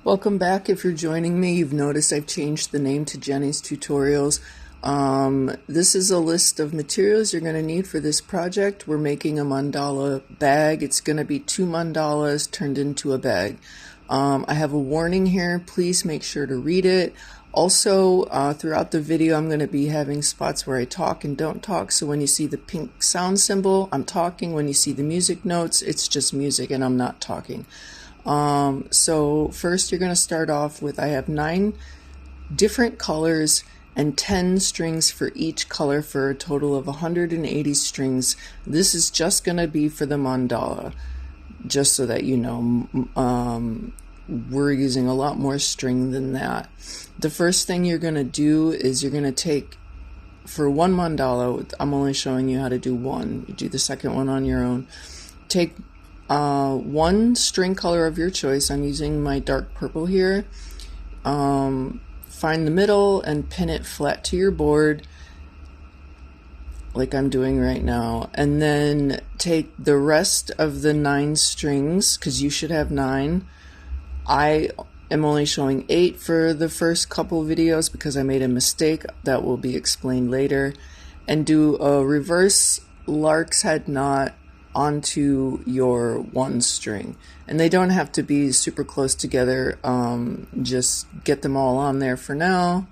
Welcome back. If you're joining me, you've noticed I've changed the name to Genny's Tutorials. This is a list of materials you're going to need for this project. We're making a mandala bag. It's going to be 2 mandalas turned into a bag. I have a warning here. Please make sure to read it. Also, throughout the video, I'm going to be having spots where I talk and don't talk. So when you see the pink sound symbol, I'm talking. When you see the music notes, it's just music and I'm not talking. So first you're going to start off with, I have 9 different colors and 10 strings for each color for a total of 180 strings. This is just going to be for the mandala, just so that you know. We're using a lot more string than that. The first thing you're going to do is you're going to take, for one mandala, I'm only showing you how to do one. You do the second one on your own. Take one string color of your choice. I'm using my dark purple here. Find the middle and pin it flat to your board like I'm doing right now, and then take the rest of the 9 strings, because you should have 9. I am only showing 8 for the first couple videos because I made a mistake that will be explained later, and do a reverse lark's head knot onto your 1 string, and they don't have to be super close together. Just get them all on there for now,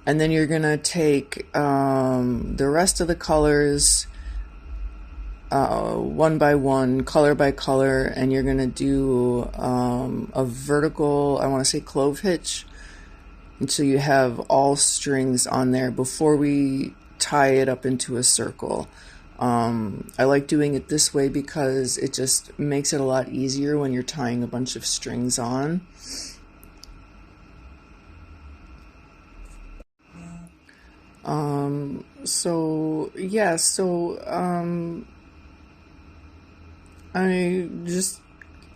and then you're gonna take the rest of the colors one by one, color by color, and you're gonna do a vertical, I want to say clove hitch, until you have all strings on there before we tie it up into a circle. I like doing it this way because it just makes it a lot easier when you're tying a bunch of strings on. I just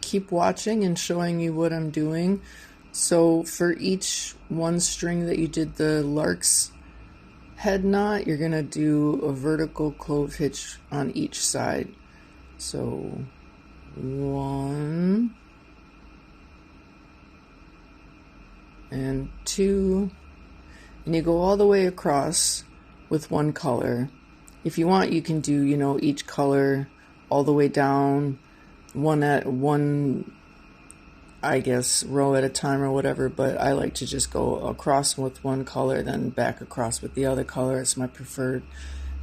keep watching and showing you what I'm doing. So for each 1 string that you did the lark's head knot, you're gonna do a vertical clove hitch on each side. So 1 and 2, and you go all the way across with 1 color. If you want, you can do, you know, each color all the way down, one I guess row at a time or whatever, but I like to just go across with 1 color, then back across with the other color. It's my preferred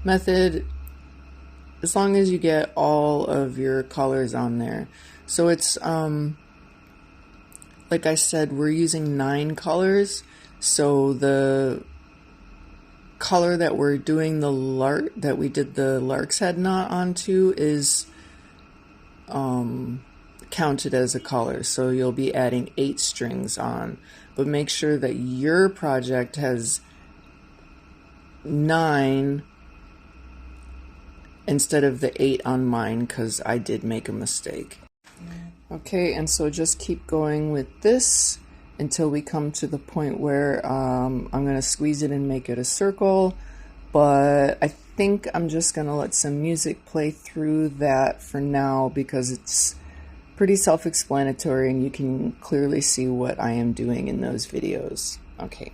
method, as long as you get all of your colors on there. So it's like I said, we're using 9 colors. So the color that we're doing that we did the lark's head knot onto is counted as a color, so you'll be adding 8 strings on, but make sure that your project has 9 instead of the 8 on mine, because I did make a mistake. Okay, and so just keep going with this until we come to the point where I'm going to squeeze it and make it a circle, but I think I'm just going to let some music play through that for now because it's pretty self-explanatory and you can clearly see what I am doing in those videos. Okay,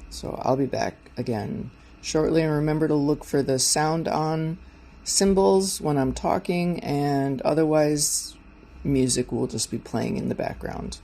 so I'll be back again shortly, and remember to look for the sound on symbols when I'm talking, and otherwise music will just be playing in the background.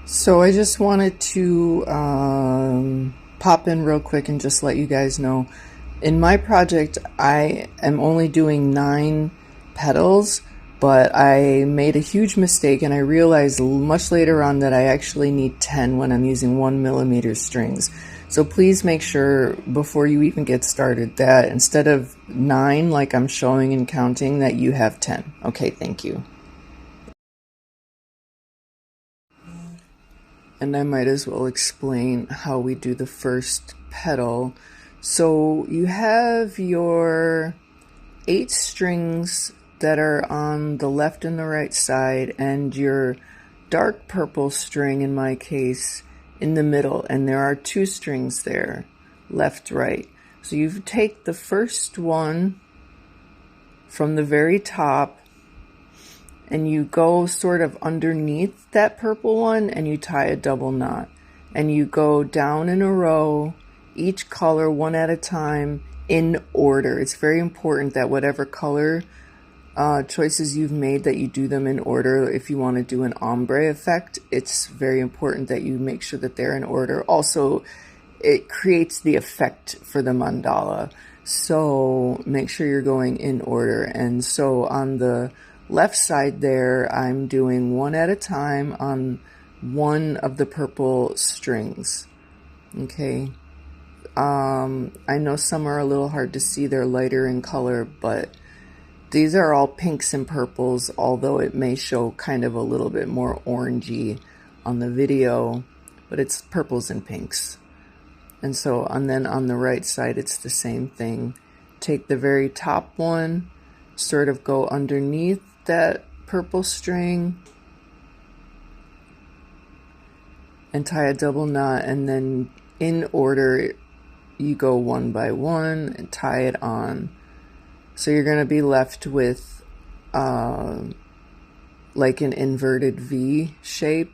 So I just wanted to pop in real quick and just let you guys know, in my project I am only doing 9 petals, but I made a huge mistake and I realized much later on that I actually need 10 when I'm using 1mm strings. So please make sure before you even get started that instead of 9 like I'm showing and counting, that you have 10. Okay, thank you. And I might as well explain how we do the first petal. So you have your 8 strings that are on the left and the right side, and your dark purple string, in my case, in the middle, and there are 2 strings there, left, right. So you take the first one from the very top and you go sort of underneath that purple one and you tie a double knot, and you go down in a row, each color one at a time, in order. It's very important that whatever color choices you've made, that you do them in order. If you want to do an ombre effect, it's very important that you make sure that they're in order. Also, it creates the effect for the mandala, so make sure you're going in order. And so on the left side there, I'm doing one at a time on one of the purple strings. Okay, I know some are a little hard to see, they're lighter in color, but these are all pinks and purples, although it may show kind of a little bit more orangey on the video, but it's purples and pinks. And so, and then on the right side, it's the same thing. Take the very top one, sort of go underneath that purple string, and tie a double knot, and then in order, you go one by one and tie it on. So you're going to be left with like an inverted V shape.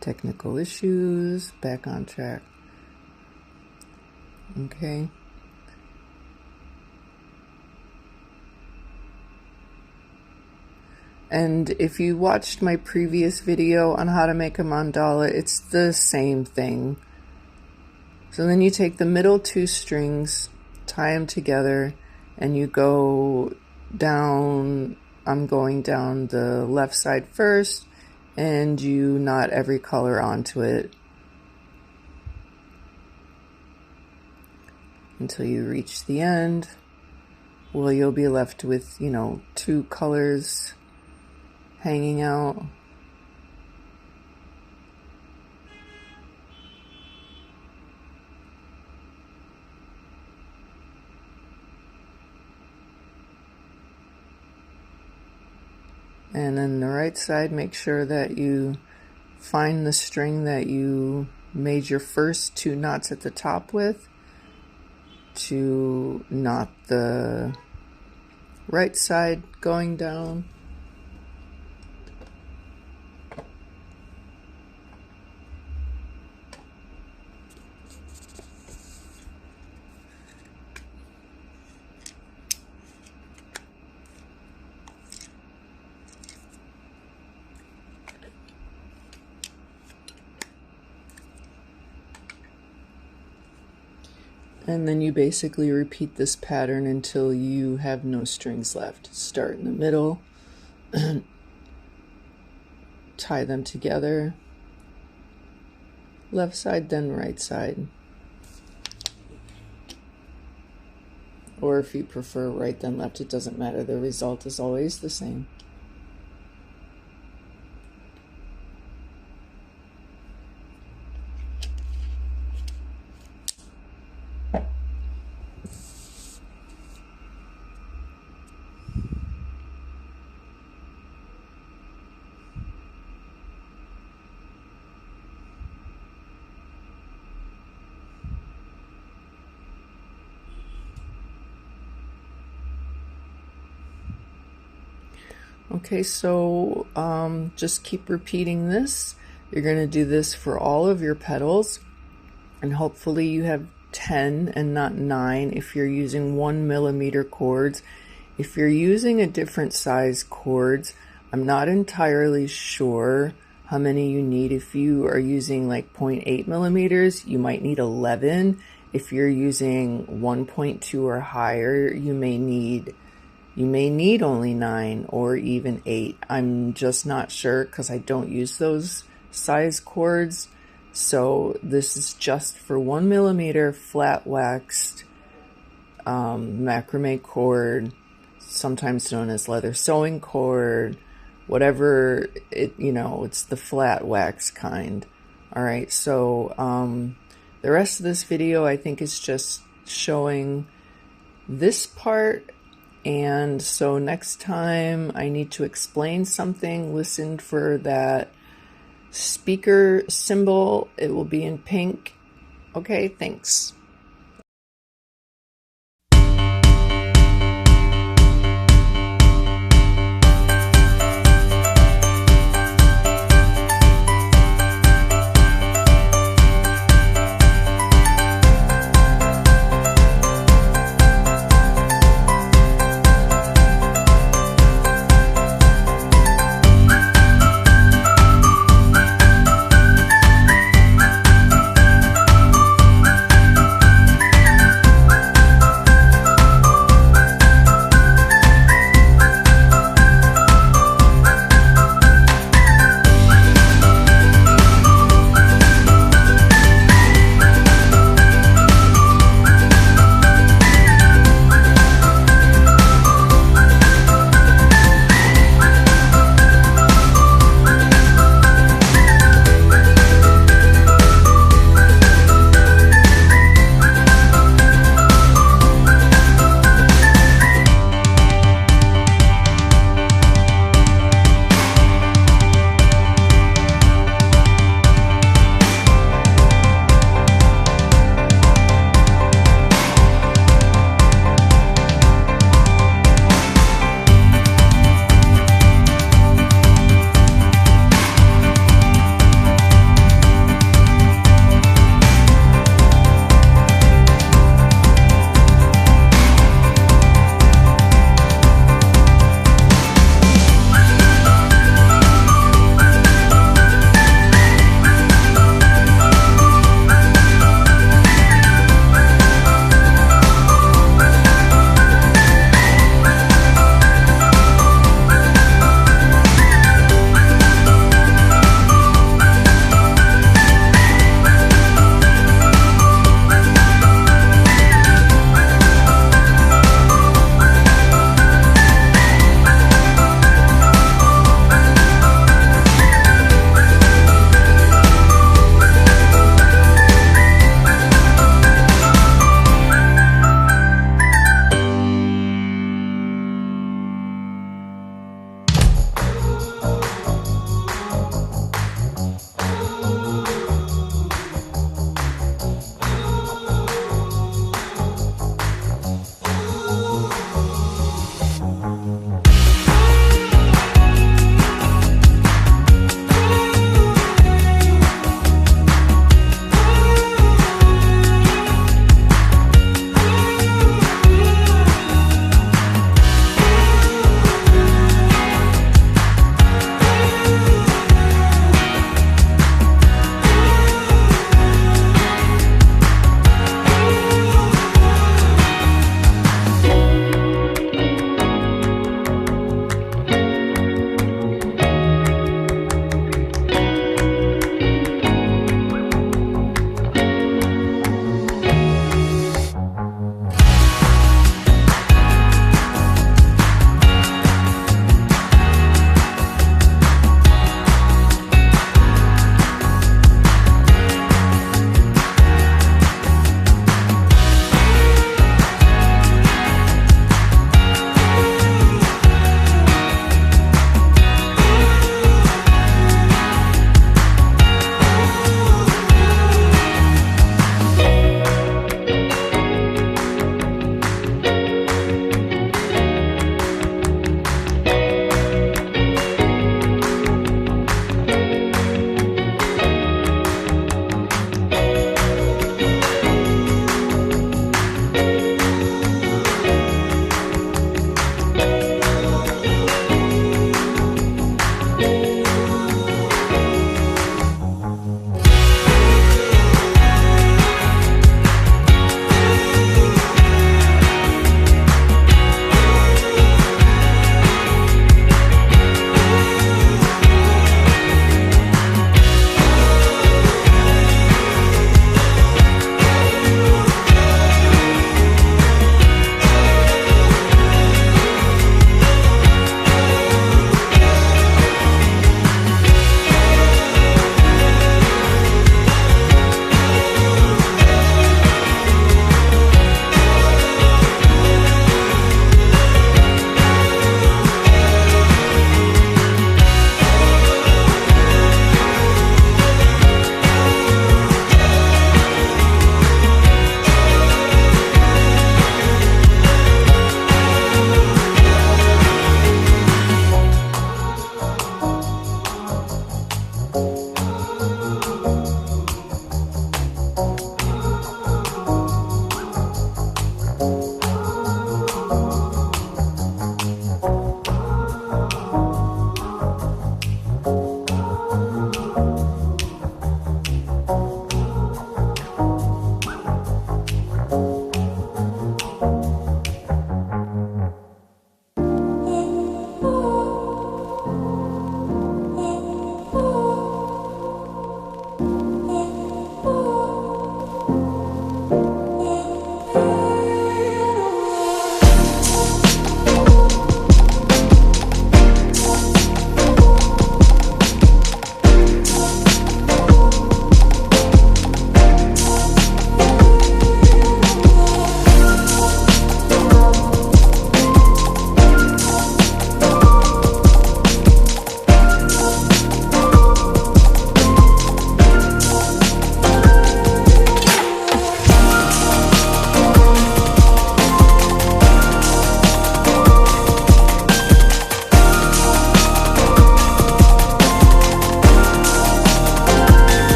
Technical issues, back on track. Okay. And if you watched my previous video on how to make a mandala, it's the same thing. So then you take the middle 2 strings, tie them together, and you go down. I'm going down the left side first, and you knot every color onto it until you reach the end. Well, you'll be left with, 2 colors hanging out. And then the right side, make sure that you find the string that you made your first 2 knots at the top with, to knot the right side going down. And then you basically repeat this pattern until you have no strings left. Start in the middle, tie them together, left side, then right side. Or if you prefer right then left, it doesn't matter. The result is always the same. Okay, so just keep repeating this. You're going to do this for all of your petals, and hopefully you have 10 and not 9 if you're using 1mm cords. If you're using a different size cords, I'm not entirely sure how many you need. If you are using like 0.8mm, you might need 11. If you're using 1.2 or higher, you may need only 9 or even 8. I'm just not sure because I don't use those size cords. So this is just for 1mm flat waxed macrame cord, sometimes known as leather sewing cord, whatever it, it's the flat wax kind. All right, so the rest of this video I think is just showing this part. And so next time I need to explain something, listen for that speaker symbol. It will be in pink. Okay, thanks.